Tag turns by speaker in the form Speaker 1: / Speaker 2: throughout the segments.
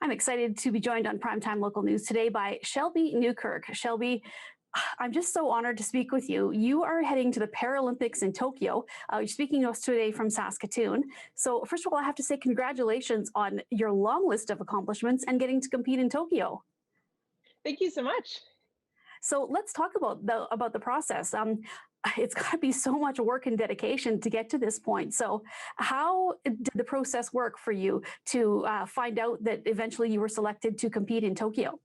Speaker 1: I'm excited to be joined on Primetime Local News today by Shelby Newkirk. Shelby, I'm just so honored to speak with you. You are heading to the Paralympics in Tokyo. You're speaking to us today from Saskatoon. So first of all, I have to say congratulations on your long list of accomplishments and getting to compete in Tokyo.
Speaker 2: Thank you so much.
Speaker 1: So let's talk about the process. It's got to be so much work and dedication to get to this point. So how did the process work for you to find out that eventually you were selected to compete in Tokyo?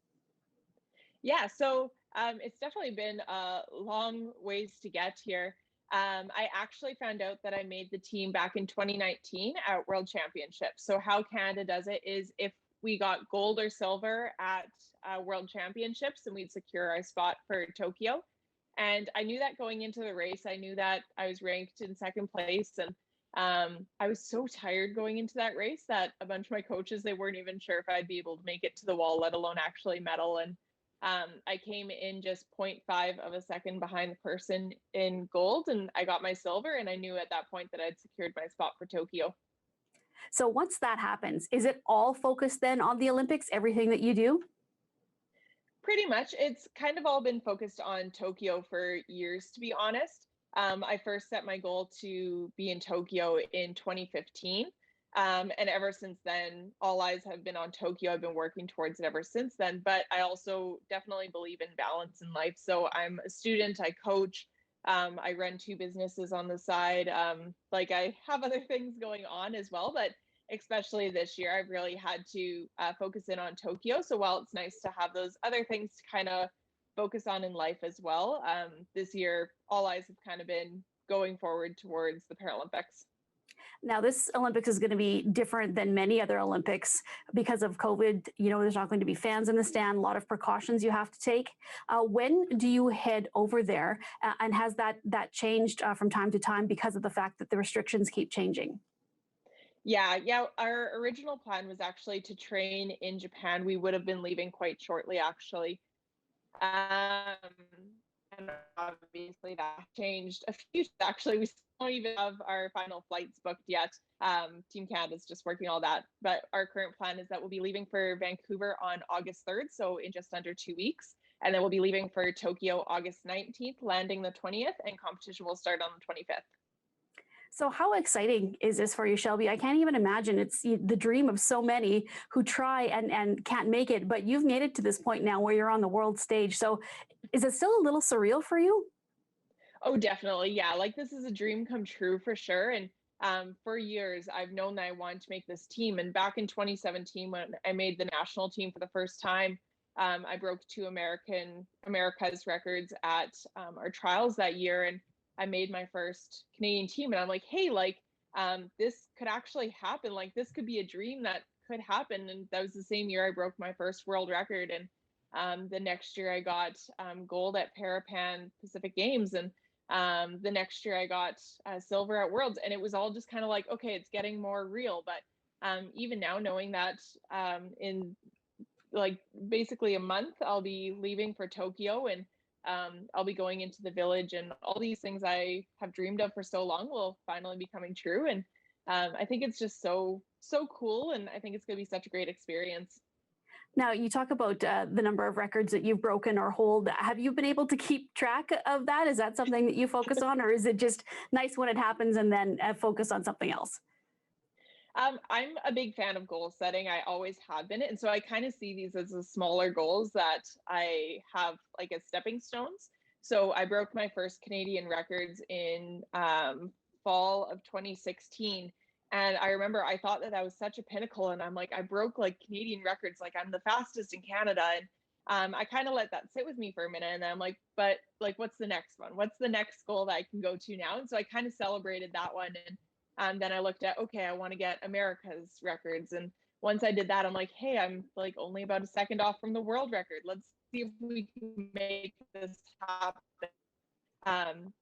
Speaker 2: Yeah, so it's definitely been a long ways to get here. I actually found out that I made the team back in 2019 at World Championships. So how Canada does it is if we got gold or silver at World Championships, and we'd secure our spot for Tokyo. And I knew that going into the race, I knew that I was ranked in second place. And I was so tired going into that race that a bunch of my coaches, they weren't even sure if I'd be able to make it to the wall, let alone actually medal. And I came in just 0.5 of a second behind the person in gold, and I got my silver. And I knew at that point that I'd secured my spot for Tokyo.
Speaker 1: So once that happens, is it all focused then on the Olympics, everything that you do?
Speaker 2: Pretty much. It's kind of all been focused on Tokyo for years, to be honest. I first set my goal to be in Tokyo in 2015. And ever since then, all eyes have been on Tokyo. I've been working towards it ever since then. But I also definitely believe in balance in life. So I'm a student, I coach, I run two businesses on the side. Like I have other things going on as well. But especially this year, I've really had to focus in on Tokyo. So while it's nice to have those other things to kind of focus on in life as well, this year, all eyes have kind of been going forward towards the Paralympics.
Speaker 1: Now, this Olympics is going to be different than many other Olympics because of COVID. You know, there's not going to be fans in the stand, a lot of precautions you have to take. When do you head over there? And has that changed from time to time because of the fact that the restrictions keep changing?
Speaker 2: Yeah. Our original plan was actually to train in Japan. We would have been leaving quite shortly, actually. Um, and obviously that changed a few. Actually, we still don't even have our final flights booked yet. Team Canada's just working all that. But our current plan is that we'll be leaving for Vancouver on August 3rd, so in just under 2 weeks. And then we'll be leaving for Tokyo August 19th, landing the 20th, and competition will start on the 25th.
Speaker 1: So how exciting is this for you, Shelby? I can't even imagine. It's the dream of so many who try and can't make it, but you've made it to this point now where you're on the world stage. So is it still a little surreal for you?
Speaker 2: Oh, definitely. Yeah. Like this is a dream come true for sure. And for years, I've known that I wanted to make this team. And back in 2017, when I made the national team for the first time, I broke two America's records at our trials that year. And I made my first Canadian team. And I'm like, hey, like this could actually happen. Like this could be a dream that could happen. And that was the same year I broke my first world record. And the next year I got gold at Parapan Pacific Games. And the next year I got silver at Worlds, and it was all just kind of like, okay, it's getting more real. But even now, knowing that in like basically a month, I'll be leaving for Tokyo, and I'll be going into the village, and all these things I have dreamed of for so long will finally be coming true. And I think it's just so cool, and I think it's going to be such a great experience.
Speaker 1: Now, you talk about the number of records that you've broken or hold. Have you been able to keep track of that? Is that something that you focus on, or is it just nice when it happens and then focus on something else?
Speaker 2: I'm a big fan of goal setting. I always have been. And so I kind of see these as the smaller goals that I have like as stepping stones. So I broke my first Canadian records in fall of 2016. And I remember I thought that was such a pinnacle. And I'm like, I broke like Canadian records, like I'm the fastest in Canada. And I kind of let that sit with me for a minute. And then I'm like, but like, what's the next one? What's the next goal that I can go to now? And so I kind of celebrated that one. And then I looked at, okay, I want to get America's records. And once I did that, I'm like, hey, I'm like only about a second off from the world record. Let's see if we can make this happen.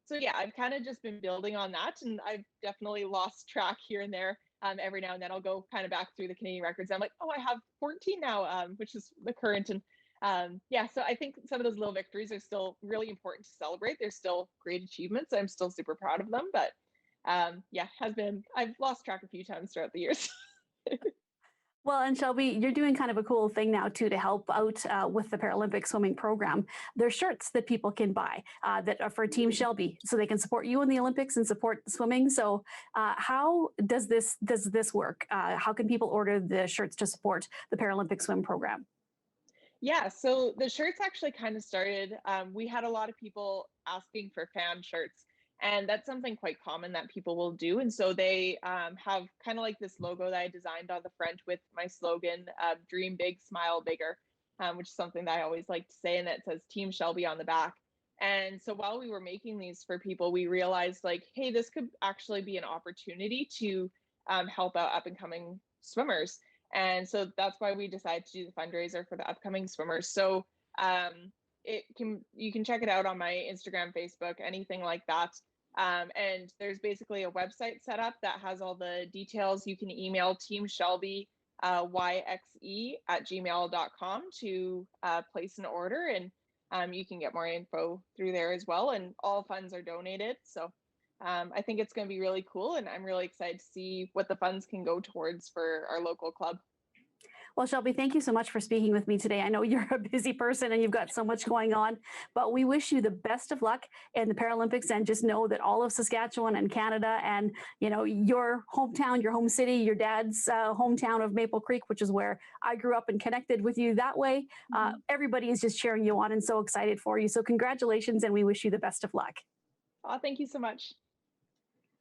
Speaker 2: So yeah, I've kind of just been building on that, and I've definitely lost track here and there. Every now and then I'll go kind of back through the Canadian records. I'm like, oh, I have 14 now, which is the current. And yeah, so I think some of those little victories are still really important to celebrate. They're still great achievements. I'm still super proud of them, but yeah, I've lost track a few times throughout the years.
Speaker 1: Well, and Shelby, you're doing kind of a cool thing now too to help out with the Paralympic swimming program. There's shirts that people can buy that are for Team Shelby, so they can support you in the Olympics and support the swimming. So, how does this work? How can people order the shirts to support the Paralympic swim program?
Speaker 2: Yeah, so the shirts actually kind of started. We had a lot of people asking for fan shirts, and that's something quite common that people will do. And so they have kind of like this logo that I designed on the front with my slogan, "Dream Big, Smile Bigger," which is something that I always like to say, and that says Team Shelby on the back. And so while we were making these for people, we realized like, hey, this could actually be an opportunity to help out up and coming swimmers. And so that's why we decided to do the fundraiser for the upcoming swimmers. So you can check it out on my Instagram, Facebook, anything like that. And there's basically a website set up that has all the details. You can email Team Shelby yxe@gmail.com to place an order, and you can get more info through there as well. And all funds are donated. So I think it's going to be really cool, and I'm really excited to see what the funds can go towards for our local club.
Speaker 1: Well, Shelby, thank you so much for speaking with me today. I know you're a busy person and you've got so much going on, but we wish you the best of luck in the Paralympics, and just know that all of Saskatchewan and Canada and, your hometown, your home city, your dad's hometown of Maple Creek, which is where I grew up and connected with you that way. Everybody is just cheering you on and so excited for you. So congratulations, and we wish you the best of luck.
Speaker 2: Oh, thank you so much.